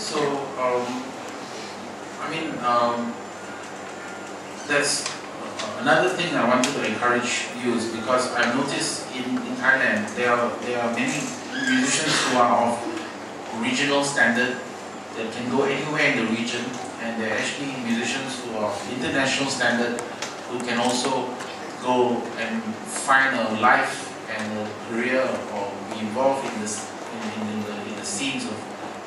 So, I mean, that's another thing I wanted to encourage you is because I've noticed in Thailand there are many musicians who are of regional standard that can go anywhere in the region, and there are actually musicians who are of international standard who can also go and find a life and a career or be involved in this in the scenes of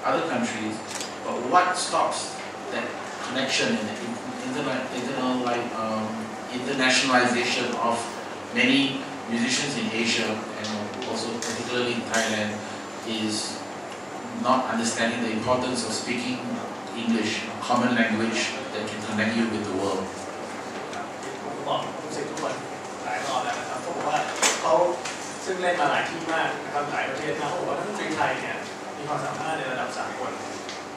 other countries. But what stops that connection and internationalization of many musicians in Asia and also particularly in Thailand is not understanding the importance of speaking English, a common language that can connect you with the world. บอกทุกสิ่งทุกคนหลายรอบแล้วนะครับเขาบอกว่าเขาซึ่งเล่นมาหลายที่มากนะครับหลายประเทศมากเขาบอกว่านักดนตรีไทยเนี่ยมีความสามารถในระดับสากล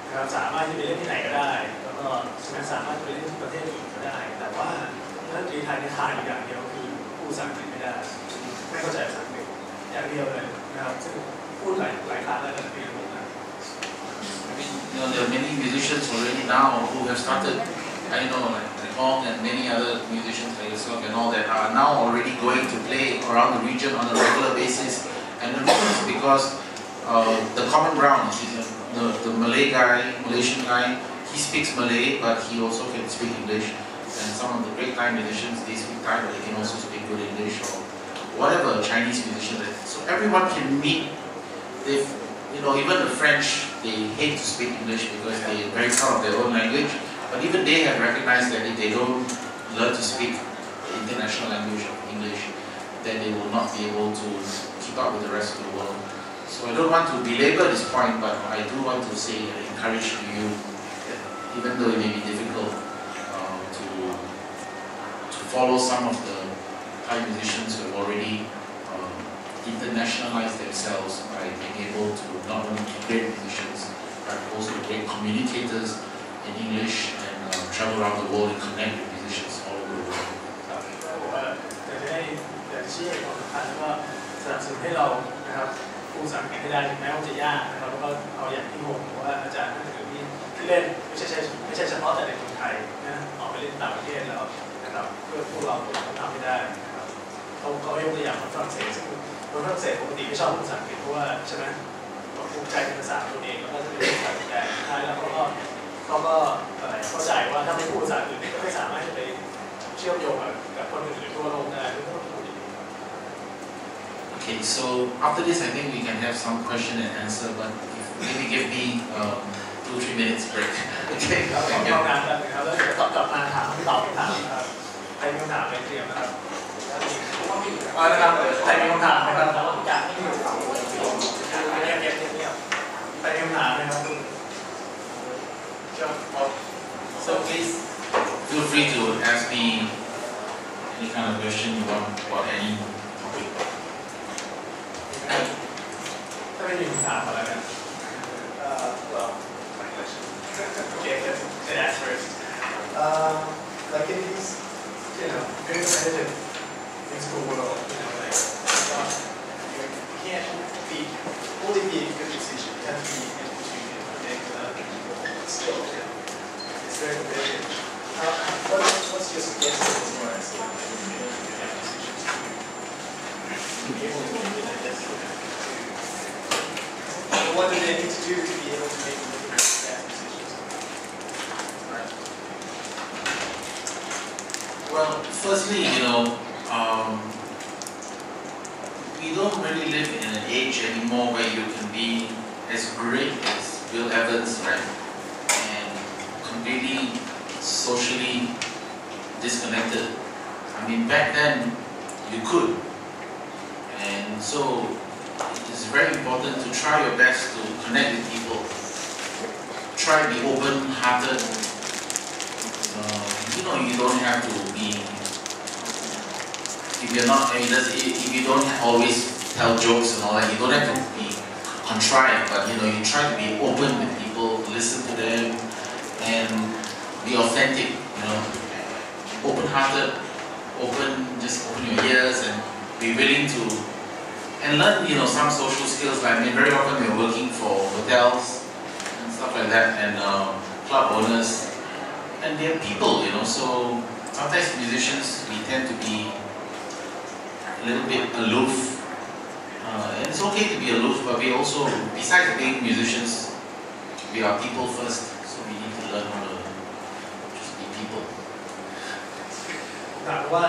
นะครับสามารถที่ไปเล่นที่ไหนก็ได้แล้วก็สามารถไปเล่นที่ประเทศอื่นก็ได้แต่ว่านักดนตรีไทยเนี่ยขาดอย่างเดียวคือพูดภาษาอังกฤษไม่ได้ไม่เข้าใจภาษาอังกฤษอย่างเดียวเลยนะครับซึ่งพูดหลายครั้งแล้วแต่ปีหนึ่งนะ I mean, there are many musicians already now who have started. I know, like Hong and many other musicians like yourself and all that are now already going to play around the region on a regular basis. And the reason is because the common ground is the Malaysian guy, he speaks Malay, but he also can speak English. And some of the great Thai musicians, they speak Thai, but they can also speak good English or whatever Chinese musician. So everyone can meet. Even the French, they hate to speak English because they are very proud of their own language. But even they have recognized that if they don't learn to speak the international language of English, then they will not be able to keep up with the rest of the world. So I don't want to belabor this point, but I do want to say and encourage you that even though it may be difficult to follow some of the Thai musicians who have already internationalized themselves by being able to not only be great musicians, but also great communicators in English and travel around the world and connect with musicians all over the world. อยากจะชี้ให้ความสำคัญแล้วก็สนับสนุนให้เรานะครับพูดภาษาอังกฤษให้ได้ถึงแม้ว่าจะยากนะครับแล้วก็เอาอย่างที่ผมบอกว่าอาจารย์ท่านอื่นที่เล่นไม่ใช่เฉพาะแต่ในเมืองไทยนะออกไปเล่นต่างประเทศแล้วนะครับเพื่อพวกเราทำให้ได้นะครับเขายกตัวอย่างของฝรั่งเศสซึ่งคนฝรั่งเศสปกติไม่ชอบพูดภาษาอังกฤษเพราะว่าใช่ไหมภูมิใจในภาษาตัวเองแล้วก็จะเป็นภาษาตัวเองท้ายแล้วเขาก็เข้าใจว่าถ้าไม่พูดภาษาอื่นก็ไม่สามารถจะไปเชื่อมโยงกับคนอื่นทั่วโลกได้ไม่ต้องพูดอย่างนี้ Okay, so after this, I think we can have some question and answer, but maybe give me 2-3 minutes break. Okay. เราต้องทำงานกันนะครับแล้วเดี๋ยวกลับมาถามตอบคำถามนะครับใครมีคำถามไปเตรียมนะครับนะครับใครมีคำถามนะครับอยากให้มีคำถามเงียบใครมีคำถามนะครับ So please feel free to ask me any kind of question you want about any topic. ถ้าไม่มีคำถามอะไรกัน Well, my question. Okay, let's ask first. Like in these, very competitive musical world, like you can't only be a good musician. You have to be able to connect with other people. Still, it's very competitive. what's your suggestion as far as Musicians to be able to do that. what do they need to do to be able to make living as musicians? Right. Well, firstly, we don't really live in an age anymore where you can be as great as Bill Evans, right? And completely socially disconnected. I mean, back then you could, and so it's very important to try your best to connect with people. Try to be open-hearted. You don't have to be. If you don't always tell jokes and all that, you don't have to be contrived. But you try to be open with people, listen to them, and be authentic. Open-hearted, just open your ears and be willing to, and learn some social skills. Like very often we're working for hotels and stuff like like that, and club owners, and they're people, you know. So sometimes musicians, we tend to be a little bit aloof, and it's okay to be aloof, but we also, besides being musicians, we are people first, so we need to learn how to just be people. ถามว่า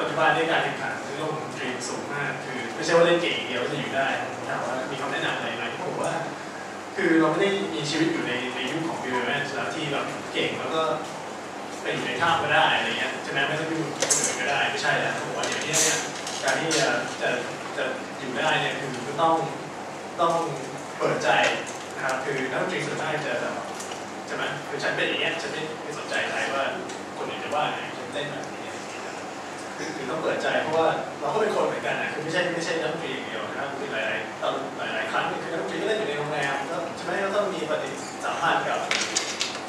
ปัจจุบันในการแข่งขันในโลกดนตรีสูงมากคือไม่ใช่ว่าเล่นเก่งเดียวจะอยู่ได้ถามว่ามีคำแนะนำอะไรไหมผมว่าคือเราไม่ได้มีชีวิตอยู่ในยุคของวิวแมนแล้วที่แบบเก่งแล้วก็ไปอยู่ในถ้ำก็ได้อะไรเงี้ยใช่ไหมไม่ต้องอยู่คนอื่นก็ได้ไม่ใช่แล้วผมว่าเดี๋ยวนี้เนี่ยการที่จะอยู่ได้เนี่ยคือต้องเปิดใจนะครับคือนักดนตรีส่วนมากจะใช่ไหมคือฉันเป็นอย่างเงี้ยฉันไม่สนใจใครว่าคนอื่นจะว่าไงฉันเล่นแบบนี้คือต้องเปิดใจเพราะว่าเราก็เป็นคนเหมือนกันนะคือไม่ใช่นักดนตรีอย่างเดียวนะครับคือหลายครั้งคือนักดนตรีก็เล่นอยู่ในโรงแรมใช่ไหมก็ต้องมีปฏิสัมพันธ์กับ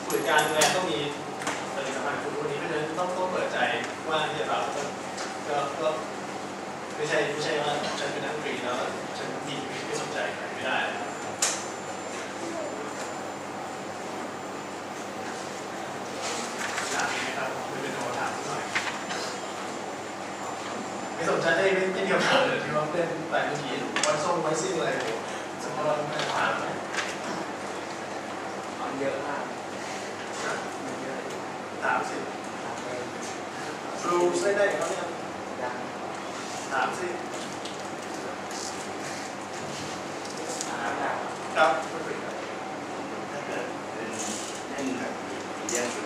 ผู้จัดการโรงแรมต้องมีปฏิสัมพันธ์กับคนพวกนี้เพราะฉะนั้นต้องเปิดใจว่าที่เราก็ไม่ใช่ว่าฉันเป็นนักดนตรีแล้วฉันดีไม่สนใจใครไม่ได้ถามนี้นะครับไม่เป็นโทรถามหน่อยไม่สนใจไม่มีคำถามเลยที่ว่าเล่นแต่เมื่อกี้วันส่งไว้ซิ่งอะไรสมมติเราไม่ถามมันเยอะมากถามสิบลูส์ได้เขาเนี่ยถามสิครับถ้าเกิดเล่นแบบเยี่ยมสุด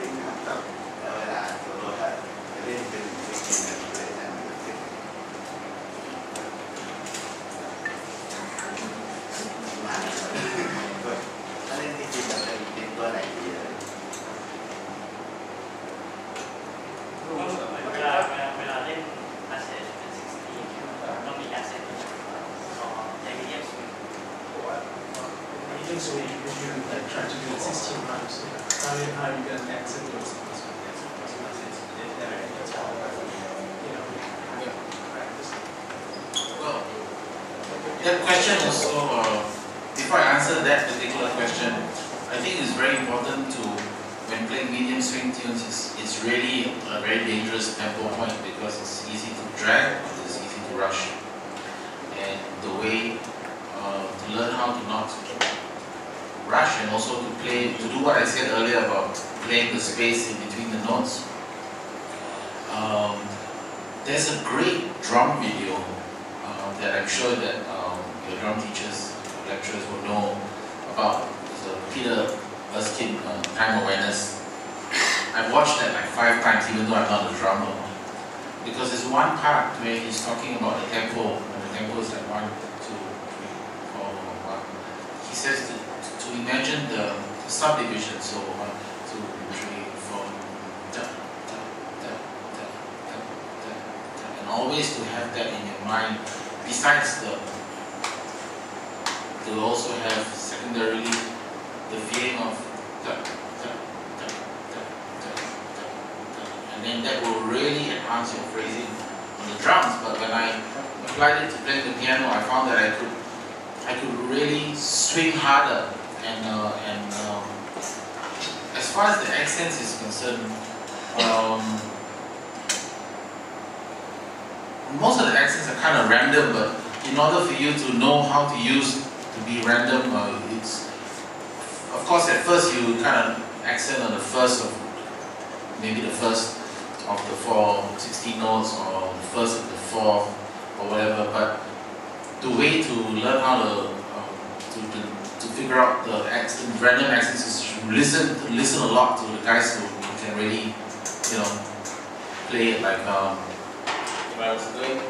ครับแล้วเวลาตัวรถจะเล่นเป็นกินแบบเลยนะถ้าเล่นที่กินแบบเป็นตัวไหนดีเลยเวลาเล่นอาเซนเป็น16ต้องมีอาเซนของในวิดีโอสวิง medium swing if you like try to do it 16 times how you get an accent those Well, that question also, before I answer that particular question, I think it's very important to, when playing medium swing tunes, it's really a very dangerous tempo point because it's easy to drag, it's easy to rush. And the way to learn how to not rush and also to play, to do what I said earlier about playing the space in between the notes. There's a great drum video that I'm sure that your drum teachers, lecturers will know about. The Peter Erskine Time Awareness. I've watched that like 5 times even though I'm not a drummer. Because there's one part where he's talking about the tempo, and the tempo is like 1, 2, 3, 4, 1. He says to imagine the subdivision, so 1, 2, 3, 4, da, da, da, da, da, da, da, and always to have that in your mind. Besides to also have secondarily the feeling of da, da, da, da, da, da, da, and then that will really enhance your phrasing on the drums. But when I applied it to playing the piano, I found that I could really swing harder. And as far as the accents is concerned, most of the accents are kind of random, but in order for you to know how to use to be random, it's, of course at first you kind of accent on the first of, maybe the first of the 4 16 notes or the first of the 4th or whatever, but the way to learn how to figure out the accent, random accents is to listen a lot to the guys who can really, you know, play it like if I was doing.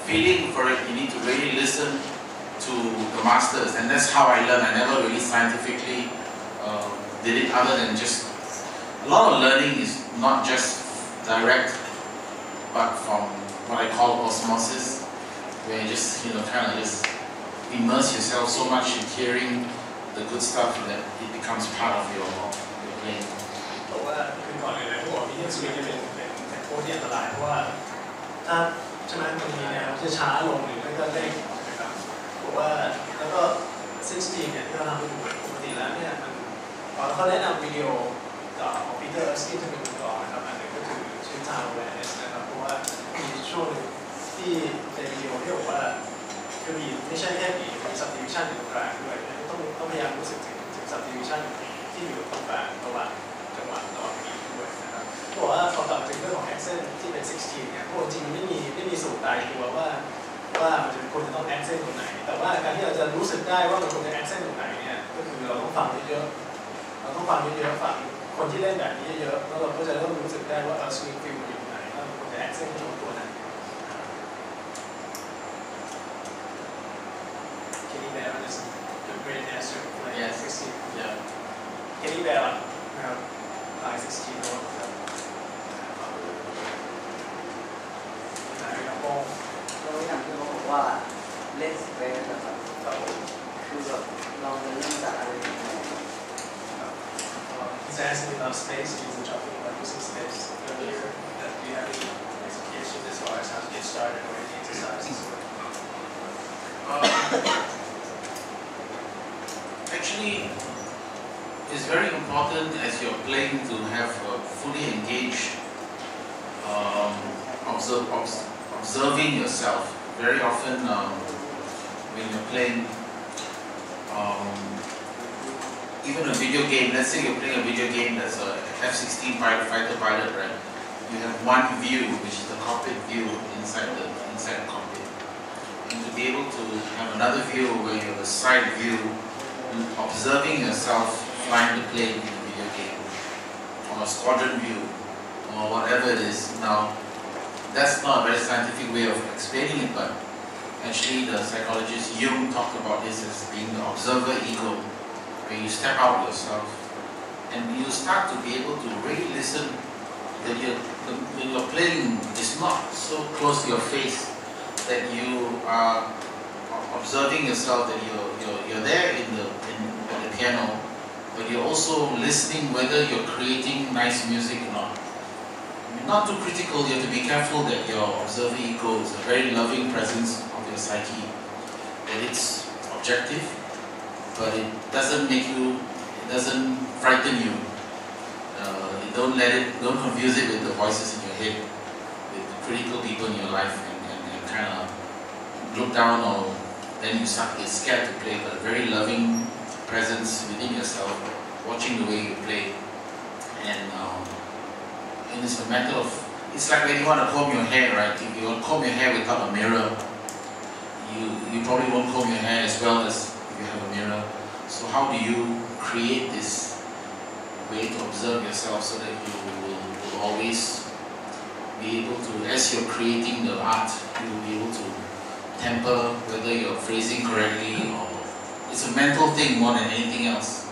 feeling for it, you need to really listen to the masters, and that's how I learned. I never really scientifically did it, other than just a lot of learning is not just direct, but from what I call osmosis, where you just kind of just immerse yourself so much in hearing the good stuff that it becomes part of your playing. แต่ว่าคือก่อนอื่นเลยที่บอกมีเรื่องสวิงเนี่ยเป็นโค้ดที่อันตรายเพราะว่าถ้าใช่ไหมมันมีแนวที่ช้าลงหรือไม่ก็เร่งนะครับบอกว่าแล้วก็16เนี่ยที่เราทำให้ดูปกติแล้วเนี่ยมันเขาแนะนำวิดีโอของปีเตอร์สกินจะเป็นก่อนนะครับอันหนึ่งก็คือชื่อ Time Awareness นะครับเพราะว่ามีช่วงหนึ่งที่ในวิดีโอที่บอกว่าคือมีไม่ใช่แค่มีsubdivision อยู่ตรงกลางด้วยต้องพยายามรู้สึกถึง subdivision ที่อยู่ตรงกลางระหว่างจังหวะระหว่างบีทด้วยนะครับบอกว่าพอต่อถึงเรื่องของ accent ที่เป็น16เนี่ยพวกจริงไม่มีสูตรตายตัวว่ามันจะควรจะต้อง accent ตรงไหนแต่ว่าการที่เราจะรู้สึกได้ว่ามันควรจะ accent ตรงไหนเนี่ยก็คือเราต้องฟังเยอะๆฟังคนที่เล่นแบบนี้เยอะๆแล้วเราก็จะเริ่มรู้สึกได้ว่าswing feel มันอยู่ตรงไหนแล้วมันควรจะ accent ตรงตัวไหนKenny Bear is a great dancer playing 16 Yeah. Kenny Bear นะครับlines 16โน้ตครับแล้วอย่างที่เขาบอกว่าเล่นสเปซนะครับคือแบบเราจะเล่นจากอะไรอย่างเงี้ย He's asking about space. He's talking about using space earlier. Do you have any explication as far as how to get started or any exercises? Actually, it's very important as you're playing to have a fully engaged observing yourself. Very often when you're playing even a video game, let's say you're playing a video game that's a F-16 fighter pilot, right? You have one view, which is the cockpit view inside the cockpit. And to be able to have another view where you have a side view, observing yourself flying the plane in the video game, or a squadron view, or whatever it is. Now, that's not a very scientific way of explaining it, but actually the psychologist Jung talked about this as being the observer ego, where you step out yourself and you start to be able to really listen that when you're playing is not so close to your face, that you are observing yourself, that you're there at the piano, but you're also listening whether you're creating nice music or not. I mean, not too critical, you have to be careful that your observer ego is a very loving presence of your psyche, that it's objective, but it doesn't frighten you. Don't confuse it with the voices in your head, with the critical people in your life, and kind of look down, or then you start to get scared to play, but a very loving presence within yourself, watching the way you play. And it's a matter of, it's like when you want to comb your hair, right? If you want to comb your hair without a mirror, you probably won't comb your hair as well as if you have a mirror. So how do you create this way to observe yourself so that you will always be able to, as you're creating the art, you will be able to temper whether you're phrasing correctly, or it's a mental thing more than anything else.